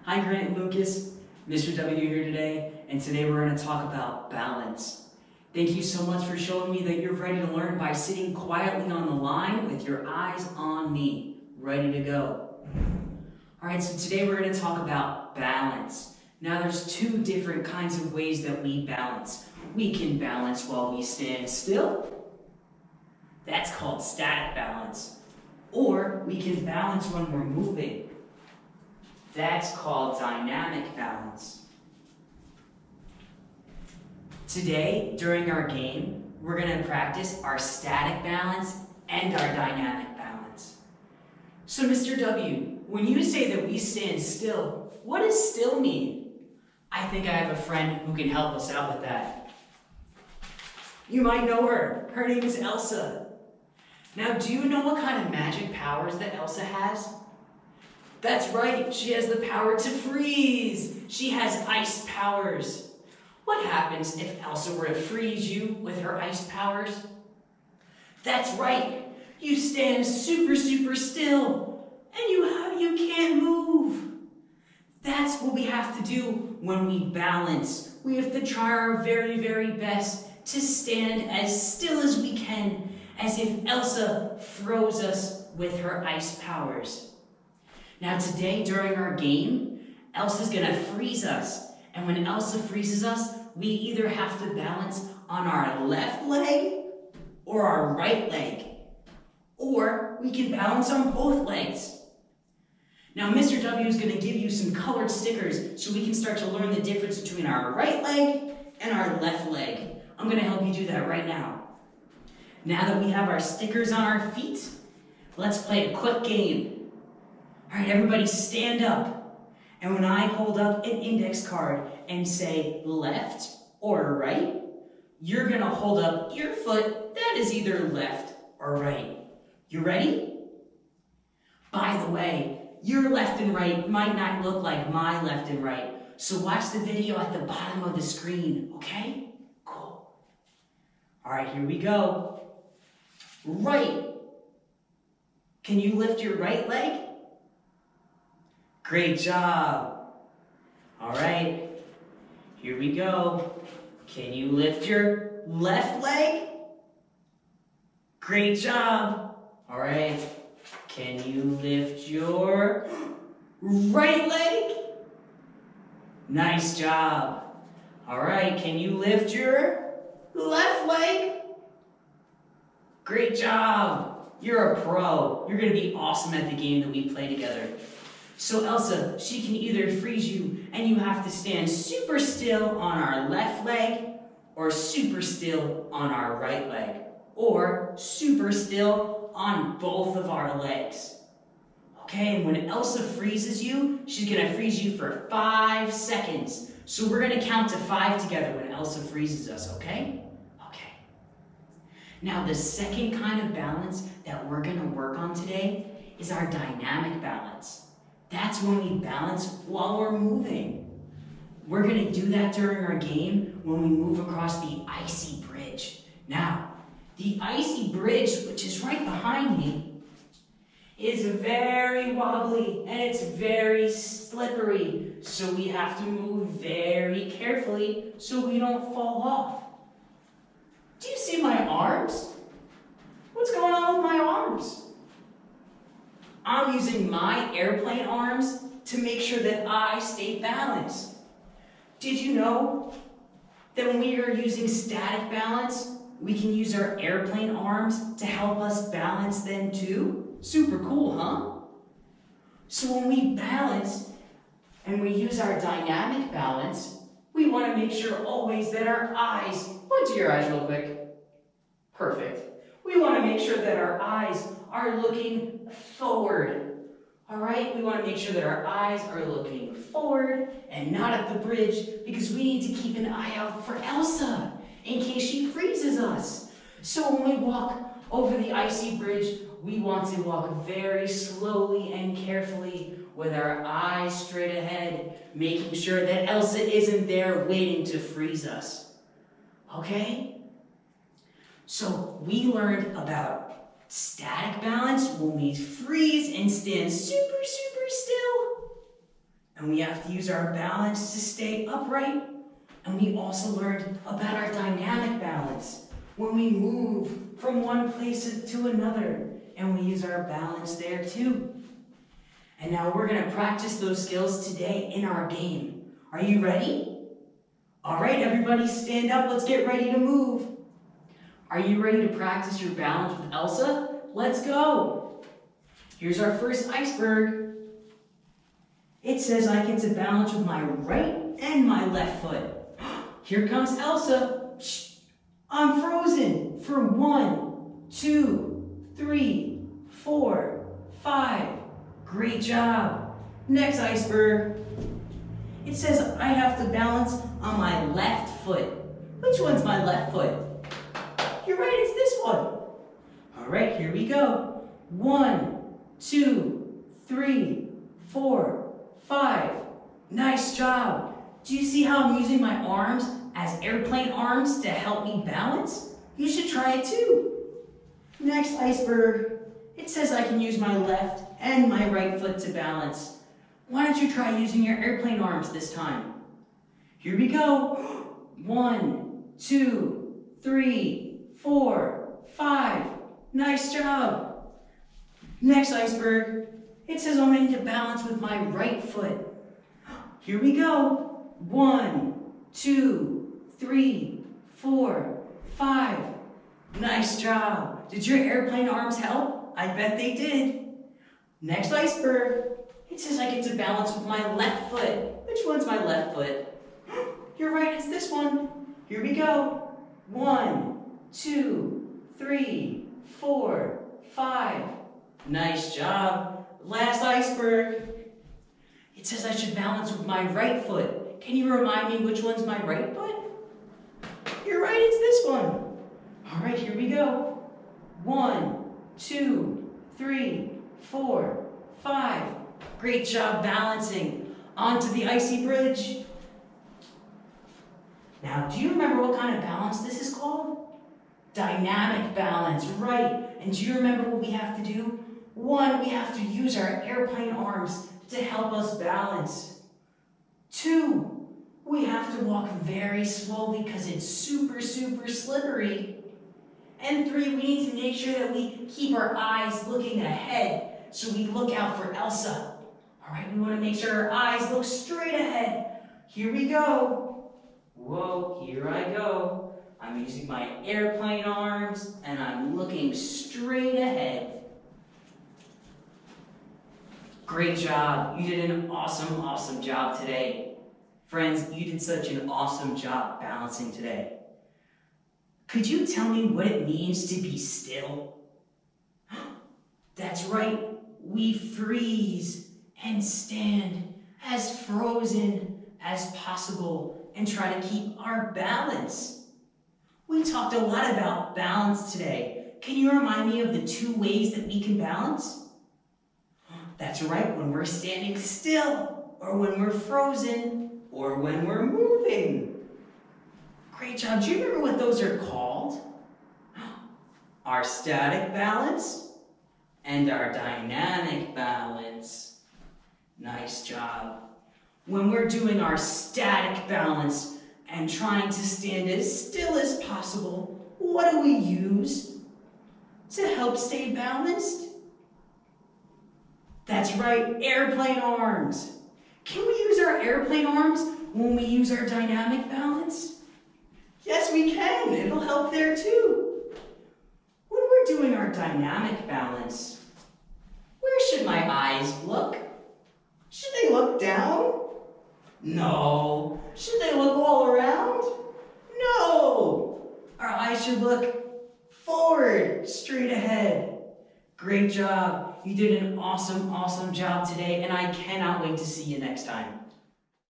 Hi Grant and Lucas, Mr. W here today, and today we're going to talk about balance. Thank you so much for showing me that you're ready to learn by sitting quietly on the line with your eyes on me, ready to go. Alright, so today we're going to talk about balance. Now there's two different kinds of ways that we balance. We can balance while we stand still. That's called static balance. Or we can balance when we're moving. That's called dynamic balance. Today, during our game, we're going to practice our static balance and our dynamic balance. So, Mr. W, when you say that we stand still, what does still mean? I think I have a friend who can help us out with that. You might know her. Her name is Elsa. Now, do you know what kind of magic powers that Elsa has? That's right, she has the power to freeze. She has ice powers. What happens if Elsa were to freeze you with her ice powers? That's right, you stand super still, and you can't move. That's what we have to do when we balance. We have to try our very best to stand as still as we can, as if Elsa froze us with her ice powers. Now today, during our game, Elsa's gonna freeze us. And when Elsa freezes us, we either have to balance on our left leg or our right leg. Or we can balance on both legs. Now Mr. W is gonna give you some colored stickers so we can start to learn the difference between our right leg and our left leg. I'm gonna help you do that right now. Now that we have our stickers on our feet, let's play a quick game. All right, everybody stand up. And when I hold up an index card and say left or right, you're gonna hold up your foot that is either left or right. You ready? By the way, your left and right might not look like my left and right, so watch the video at the bottom of the screen, okay? Cool. All right, here we go. Right. Can you lift your right leg? Great job. All right, here we go. Can you lift your left leg? Great job. All right, can you lift your right leg? Nice job. All right, can you lift your left leg? Great job. You're a pro. You're gonna be awesome at the game that we play together. So Elsa, she can either freeze you and you have to stand super still on our left leg or super still on our right leg or super still on both of our legs. Okay, and when Elsa freezes you, she's gonna freeze you for 5 seconds. So we're gonna count to 5 together when Elsa freezes us, okay? Okay. Now the second kind of balance that we're gonna work on today is our dynamic balance. That's when we balance while we're moving. We're gonna do that during our game when we move across the icy bridge. Now, the icy bridge, which is right behind me, is very wobbly and it's very slippery. So we have to move very carefully so we don't fall off. Do you see my arms? What's going on with my arms? I'm using my airplane arms to make sure that I stay balanced. Did you know that when we are using static balance, we can use our airplane arms to help us balance then too? Super cool, huh? So when we balance and we use our dynamic balance, we want to make sure always that our eyes, point to your eyes real quick. Perfect. We want to make sure that our eyes are looking forward. All right? We want to make sure that our eyes are looking forward and not at the bridge because we need to keep an eye out for Elsa in case she freezes us. So when we walk over the icy bridge, we want to walk very slowly and carefully with our eyes straight ahead, making sure that Elsa isn't there waiting to freeze us. Okay? So we learned about static balance when we freeze and stand super still. and we have to use our balance to stay upright. And we also learned about our dynamic balance when we move from one place to another, and we use our balance there too. And now we're going to practice those skills today in our game. Are you ready? All right, everybody stand up. Let's get ready to move. Are you ready to practice your balance with Elsa? Let's go. Here's our first iceberg. It says I get to balance with my right and my left foot. Here comes Elsa. Shh. I'm frozen for 1, 2, 3, 4, 5. Great job. Next iceberg. It says I have to balance on my left foot. Which one's my left foot? You're right, it's this one. All right, here we go. 1, 2, 3, 4, 5. Nice job. Do you see how I'm using my arms as airplane arms to help me balance? You should try it too. Next iceberg. It says I can use my left and my right foot to balance. Why don't you try using your airplane arms this time? Here we go. 1, 2, 3, 4, 5. Nice job. Next iceberg. It says I'm going to balance with my right foot. Here we go. 1, 2, 3, 4, 5. Nice job. Did your airplane arms help? I bet they did. Next iceberg. It says I get to balance with my left foot. Which one's my left foot? You're right, it's this one. Here we go. 1, 2, 3, 4, 5. Nice job. Last iceberg. It says I should balance with my right foot. Can you remind me which one's my right foot? You're right, it's this one. All right, here we go. 1, 2, 3, 4, 5. Great job balancing onto the icy bridge. Now, do you remember what kind of balance this is called? Dynamic balance, right. And do you remember what we have to do? 1, we have to use our airplane arms to help us balance. 2, we have to walk very slowly because it's super, super slippery. And 3, we need to make sure that we keep our eyes looking ahead so we look out for Elsa. All right, we want to make sure our eyes look straight ahead. Here we go. Whoa, here I go. I'm using my airplane arms and I'm looking straight ahead. Great job. You did an awesome, awesome job today. Friends, you did such an awesome job balancing today. Could you tell me what it means to be still? That's right. We freeze and stand as frozen as possible and try to keep our balance. We talked a lot about balance today. Can you remind me of the 2 ways that we can balance? That's right, when we're standing still, or when we're frozen, or when we're moving. Great job. Do you remember what those are called? Our static balance and our dynamic balance. Nice job. When we're doing our static balance and trying to stand as still as possible, what do we use to help stay balanced? That's right, airplane arms. Can we use our airplane arms when we use our dynamic balance? Yes, we can. It'll help there too. When we're doing our dynamic balance, where should my eyes look? Should they look down? No. Should they look all around? No. Our eyes should look forward, straight ahead. Great job. You did an awesome, awesome job today, and I cannot wait to see you next time.